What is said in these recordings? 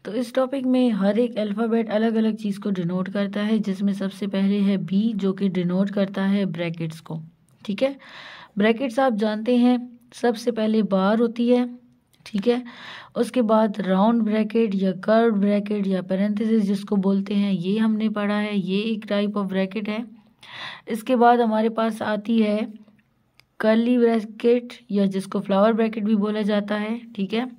तो इस टॉपिक में हर एक अल्फ़ाबेट अलग अलग चीज़ को डिनोट करता है, जिसमें सबसे पहले है बी जो कि डिनोट करता है ब्रैकेट्स को। ठीक है, ब्रैकेट्स आप जानते हैं सबसे पहले बार होती है। ठीक है, उसके बाद राउंड ब्रैकेट या कर्व ब्रैकेट या पैरेंथेसिस जिसको बोलते हैं, ये हमने पढ़ा है, ये एक टाइप ऑफ ब्रैकेट है। इसके बाद हमारे पास आती है कर्ली ब्रैकेट या जिसको फ्लावर ब्रैकेट भी बोला जाता है। ठीक है,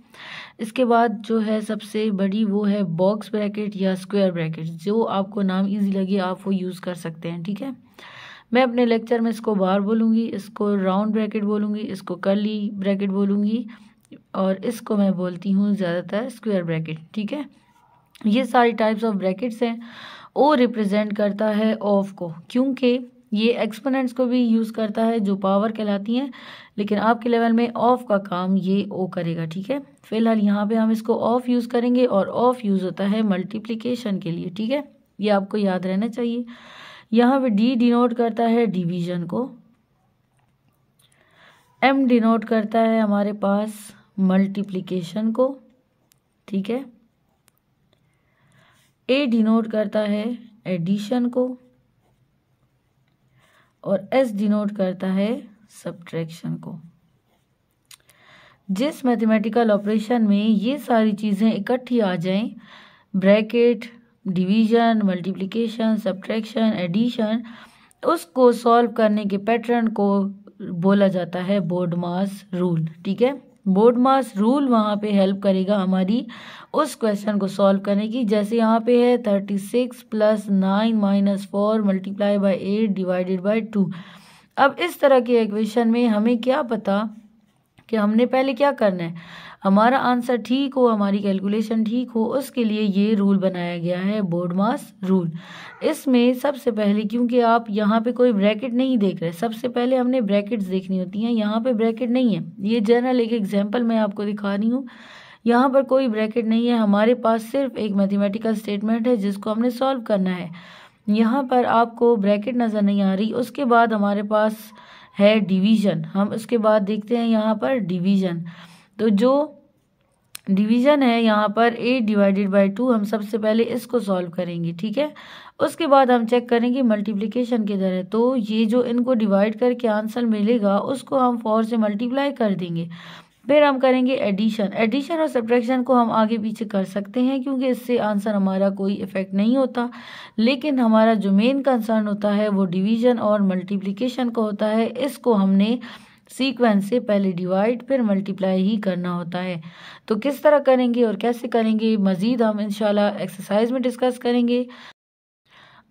इसके बाद जो है सबसे बड़ी वो है बॉक्स ब्रैकेट या स्क्वायर ब्रैकेट, जो आपको नाम इजी लगे आप वो यूज़ कर सकते हैं। ठीक है, मैं अपने लेक्चर में इसको बार बोलूँगी, इसको राउंड ब्रैकेट बोलूँगी, इसको कर्ली ब्रैकेट बोलूँगी और इसको मैं बोलती हूँ ज़्यादातर स्क्वायर ब्रैकेट। ठीक है, ये सारी टाइप्स ऑफ ब्रैकेट्स हैं। ओ रिप्रेजेंट करता है ऑफ को, क्योंकि ये एक्सपोनेंट्स को भी यूज़ करता है जो पावर कहलाती हैं, लेकिन आपके लेवल में ऑफ का काम ये ओ करेगा। ठीक है, फिलहाल यहाँ पे हम इसको ऑफ यूज़ करेंगे और ऑफ यूज़ होता है मल्टीप्लिकेशन के लिए। ठीक है, ये आपको याद रहना चाहिए। यहाँ पे डी डिनोट करता है डिवीजन को, एम डिनोट करता है हमारे पास मल्टीप्लिकेशन को। ठीक है, ए डिनोट करता है एडिशन को और एस डिनोट करता है सब्ट्रैक्शन को। जिस मैथमेटिकल ऑपरेशन में ये सारी चीज़ें इकट्ठी आ जाएं, bracket, division, multiplication, subtraction, addition, उसको सॉल्व करने के पैटर्न को बोला जाता है बोर्डमास रूल। ठीक है, बोर्डमास रूल वहाँ पे हेल्प करेगा हमारी उस क्वेश्चन को सॉल्व करने की। जैसे यहाँ पे है 36 + 9 - 4 × 8 / 2। अब इस तरह के इक्वेशन में हमें क्या पता कि हमने पहले क्या करना है, हमारा आंसर ठीक हो, हमारी कैलकुलेशन ठीक हो, उसके लिए ये रूल बनाया गया है बोर्डमास रूल। इसमें सबसे पहले, क्योंकि आप यहाँ पे कोई ब्रैकेट नहीं देख रहे, सबसे पहले हमने ब्रैकेट्स देखनी होती हैं। यहाँ पे ब्रैकेट नहीं है, ये जनरल एक एग्जांपल मैं आपको दिखा रही हूँ। यहाँ पर कोई ब्रैकेट नहीं है, हमारे पास सिर्फ एक मैथमेटिकल स्टेटमेंट है जिसको हमने सॉल्व करना है। यहाँ पर आपको ब्रैकेट नज़र नहीं आ रही। उसके बाद हमारे पास है डिवीज़न, हम उसके बाद देखते हैं यहाँ पर डिवीज़न। तो जो डिवीज़न है यहाँ पर 8 / 2, हम सबसे पहले इसको सॉल्व करेंगे। ठीक है, उसके बाद हम चेक करेंगे मल्टीप्लिकेशन किधर है, तो ये जो इनको डिवाइड करके आंसर मिलेगा उसको हम 4 से मल्टीप्लाई कर देंगे। फिर हम करेंगे एडिशन। एडिशन और सब्ट्रैक्शन को हम आगे पीछे कर सकते हैं क्योंकि इससे आंसर हमारा कोई इफेक्ट नहीं होता, लेकिन हमारा जो मेन कंसर्न होता है वो डिवीजन और मल्टीप्लिकेशन का होता है। इसको हमने सीक्वेंस से पहले डिवाइड फिर मल्टीप्लाई ही करना होता है। तो किस तरह करेंगे और कैसे करेंगे मज़ीद हम इंशाल्लाह एक्सरसाइज में डिस्कस करेंगे।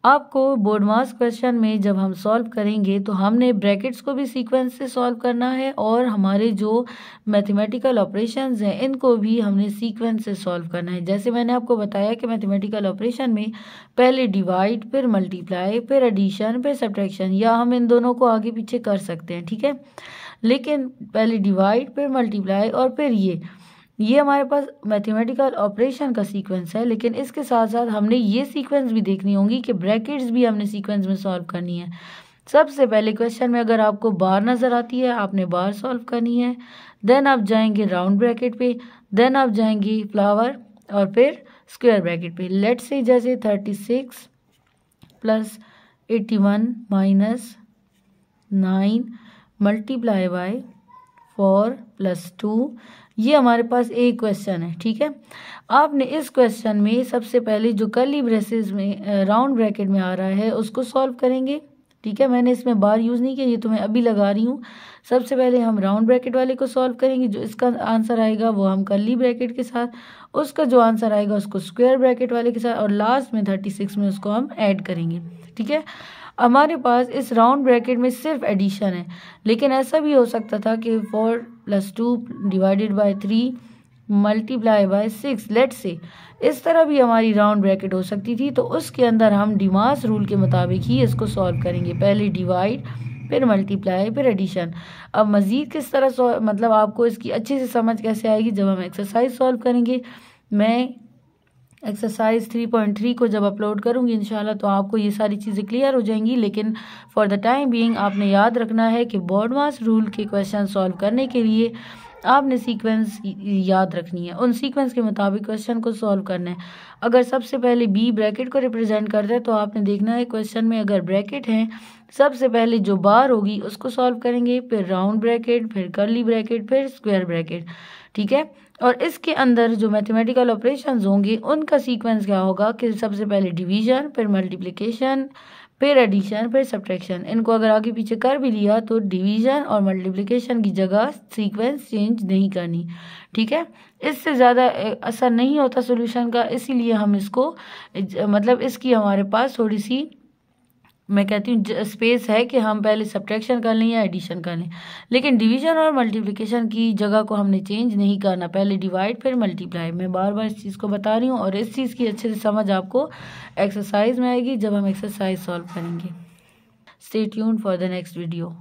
आपको बोर्डमास क्वेश्चन में जब हम सॉल्व करेंगे तो हमने ब्रैकेट्स को भी सीक्वेंस से सॉल्व करना है और हमारे जो मैथमेटिकल ऑपरेशंस हैं इनको भी हमने सीक्वेंस से सॉल्व करना है। जैसे मैंने आपको बताया कि मैथमेटिकल ऑपरेशन में पहले डिवाइड फिर मल्टीप्लाई फिर एडिशन फिर सब्ट्रैक्शन, या हम इन दोनों को आगे पीछे कर सकते हैं। ठीक है, लेकिन पहले डिवाइड फिर मल्टीप्लाई और फिर ये हमारे पास मैथमेटिकल ऑपरेशन का सीक्वेंस है, लेकिन इसके साथ साथ हमने ये सीक्वेंस भी देखनी होंगी कि ब्रैकेट्स भी हमने सीक्वेंस में सॉल्व करनी है। सबसे पहले क्वेश्चन में अगर आपको बार नज़र आती है, आपने बार सॉल्व करनी है, देन आप जाएंगे राउंड ब्रैकेट पे, देन आप जाएंगे फ्लावर और फिर स्क्वायर ब्रैकेट पे। लेट्स से जैसे 36 + 81 - 9 × 4 + 2, ये हमारे पास एक क्वेश्चन है। ठीक है, आपने इस क्वेश्चन में सबसे पहले जो कर्ली ब्रेसेस में राउंड ब्रैकेट में आ रहा है उसको सॉल्व करेंगे। ठीक है, मैंने इसमें बार यूज़ नहीं किया, ये तो मैं अभी लगा रही हूँ। सबसे पहले हम राउंड ब्रैकेट वाले को सॉल्व करेंगे, जो इसका आंसर आएगा वो हम कर्ली ब्रैकेट के साथ, उसका जो आंसर आएगा उसको स्क्वायर ब्रैकेट वाले के साथ, और लास्ट में 36 में उसको हम ऐड करेंगे। ठीक है, हमारे पास इस राउंड ब्रैकेट में सिर्फ एडिशन है, लेकिन ऐसा भी हो सकता था कि 4 + 2 / 3 × 6, लेट्स से इस तरह भी हमारी राउंड ब्रैकेट हो सकती थी। तो उसके अंदर हम डिमास रूल के मुताबिक ही इसको सॉल्व करेंगे, पहले डिवाइड फिर मल्टीप्लाई फिर एडिशन। अब मज़ीद किस तरह मतलब आपको इसकी अच्छे से समझ कैसे आएगी जब हम एक्सरसाइज सॉल्व करेंगे। मैं एक्सरसाइज 3.3 को जब अपलोड करूंगी इंशाल्लाह तो आपको ये सारी चीज़ें क्लियर हो जाएंगी, लेकिन फॉर द टाइम बीइंग आपने याद रखना है कि बोर्डमास रूल के क्वेश्चन सॉल्व करने के लिए आपने सीक्वेंस याद रखनी है, उन सीक्वेंस के मुताबिक क्वेश्चन को सॉल्व करना है। अगर सबसे पहले बी ब्रैकेट को रिप्रेजेंट करता है तो आपने देखना है क्वेश्चन में अगर ब्रैकेट है, सबसे पहले जो बार होगी उसको सॉल्व करेंगे, फिर राउंड ब्रैकेट, फिर कर्ली ब्रैकेट, फिर स्क्वायर ब्रैकेट, ठीक है। और इसके अंदर जो मैथमेटिकल ऑपरेशंस होंगे उनका सीक्वेंस क्या होगा कि सबसे पहले डिवीजन, फिर मल्टीप्लिकेशन, फिर एडिशन, फिर सब्ट्रैक्शन। इनको अगर आगे पीछे कर भी लिया तो डिवीजन और मल्टीप्लिकेशन की जगह सीक्वेंस चेंज नहीं करनी, ठीक है। इससे ज़्यादा असर नहीं होता सॉल्यूशन का, इसीलिए हम इसको मतलब इसकी हमारे पास थोड़ी सी मैं कहती हूँ स्पेस है कि हम पहले सब्ट्रैक्शन कर लें या एडिशन कर लें, लेकिन डिवीजन और मल्टीप्लिकेशन की जगह को हमने चेंज नहीं करना, पहले डिवाइड फिर मल्टीप्लाई। मैं बार बार इस चीज़ को बता रही हूँ और इस चीज़ की अच्छे से समझ आपको एक्सरसाइज में आएगी जब हम एक्सरसाइज सॉल्व करेंगे। Stay tuned for the next video.